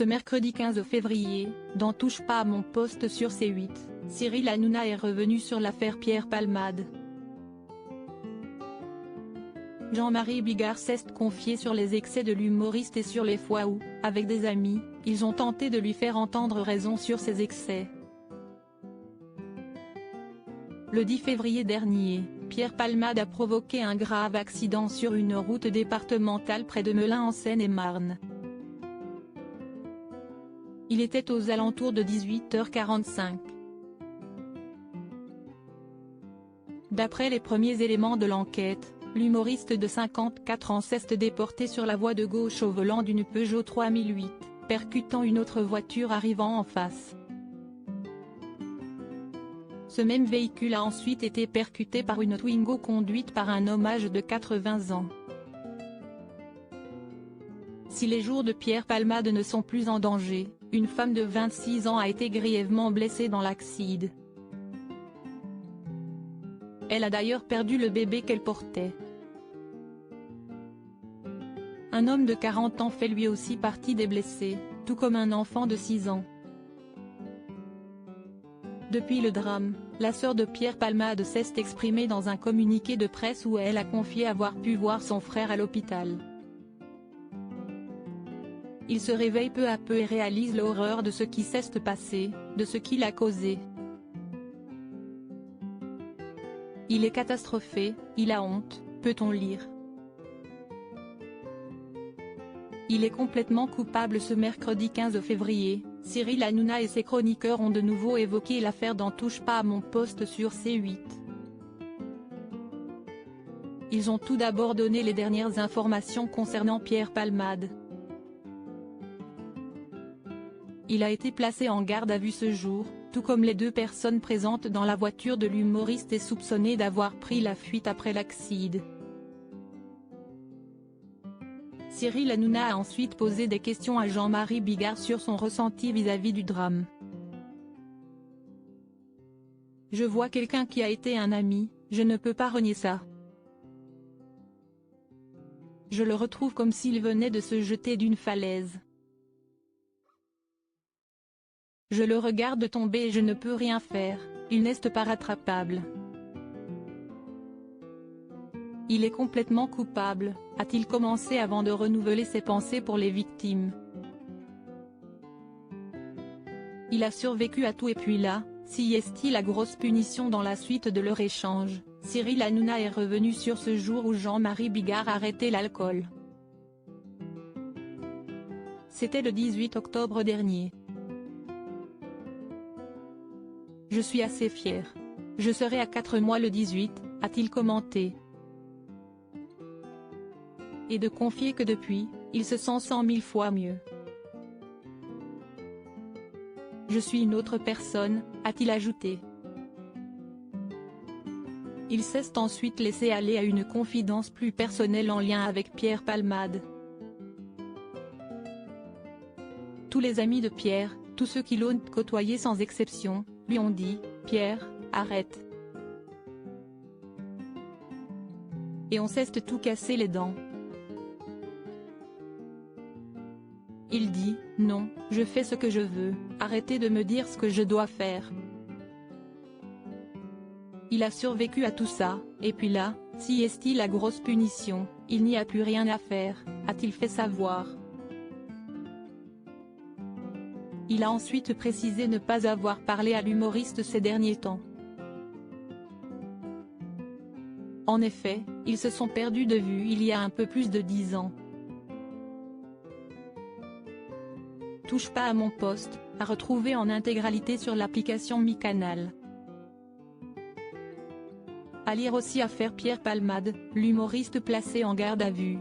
Ce mercredi 15 février, dans Touche pas à mon poste sur C8, Cyril Hanouna est revenu sur l'affaire Pierre Palmade. Jean-Marie Bigard s'est confié sur les excès de l'humoriste et sur les fois où, avec des amis, ils ont tenté de lui faire entendre raison sur ses excès. Le 10 février dernier, Pierre Palmade a provoqué un grave accident sur une route départementale près de Melun en Seine-et-Marne. Il était aux alentours de 18h45. D'après les premiers éléments de l'enquête, l'humoriste de 54 ans s'est déporté sur la voie de gauche au volant d'une Peugeot 3008, percutant une autre voiture arrivant en face. Ce même véhicule a ensuite été percuté par une Twingo conduite par un homme âgé de 80 ans. Si les jours de Pierre Palmade ne sont plus en danger, une femme de 26 ans a été grièvement blessée dans l'accident. Elle a d'ailleurs perdu le bébé qu'elle portait. Un homme de 40 ans fait lui aussi partie des blessés, tout comme un enfant de 6 ans. Depuis le drame, la sœur de Pierre Palmade s'est exprimée dans un communiqué de presse où elle a confié avoir pu voir son frère à l'hôpital. Il se réveille peu à peu et réalise l'horreur de ce qui s'est passé, de ce qui l'a causé. Il est catastrophé, il a honte, peut-on lire. Il est complètement coupable. Ce mercredi 15 février, Cyril Hanouna et ses chroniqueurs ont de nouveau évoqué l'affaire dans Touche pas à mon poste sur C8. Ils ont tout d'abord donné les dernières informations concernant Pierre Palmade. Il a été placé en garde à vue ce jour, tout comme les deux personnes présentes dans la voiture de l'humoriste et soupçonnées d'avoir pris la fuite après l'accident. Cyril Hanouna a ensuite posé des questions à Jean-Marie Bigard sur son ressenti vis-à-vis du drame. « Je vois quelqu'un qui a été un ami, je ne peux pas renier ça. Je le retrouve comme s'il venait de se jeter d'une falaise. Je le regarde tomber et je ne peux rien faire, il n'est pas rattrapable. Il est complètement coupable », a-t-il commencé avant de renouveler ses pensées pour les victimes. Il a survécu à tout et puis là, si est-il la grosse punition. Dans la suite de leur échange, Cyril Hanouna est revenu sur ce jour où Jean-Marie Bigard a arrêté l'alcool. C'était le 18 octobre dernier. « Je suis assez fier. Je serai à 4 mois le 18, a-t-il commenté. Et de confier que depuis, il se sent 100 000 fois mieux. « Je suis une autre personne, a-t-il ajouté. Il s'est ensuite laissé aller à une confidence plus personnelle en lien avec Pierre Palmade. Tous les amis de Pierre, tous ceux qui l'ont côtoyé sans exception, lui ont dit « Pierre, arrête. » Et on s'est tout cassé les dents. Il dit « Non, je fais ce que je veux, arrêtez de me dire ce que je dois faire. » Il a survécu à tout ça, et puis là, si est-il la grosse punition, il n'y a plus rien à faire, a-t-il fait savoir. Il a ensuite précisé ne pas avoir parlé à l'humoriste ces derniers temps. En effet, ils se sont perdus de vue il y a un peu plus de 10 ans. Touche pas à mon poste, à retrouver en intégralité sur l'application MyCanal. À lire aussi affaire Pierre Palmade, l'humoriste placé en garde à vue.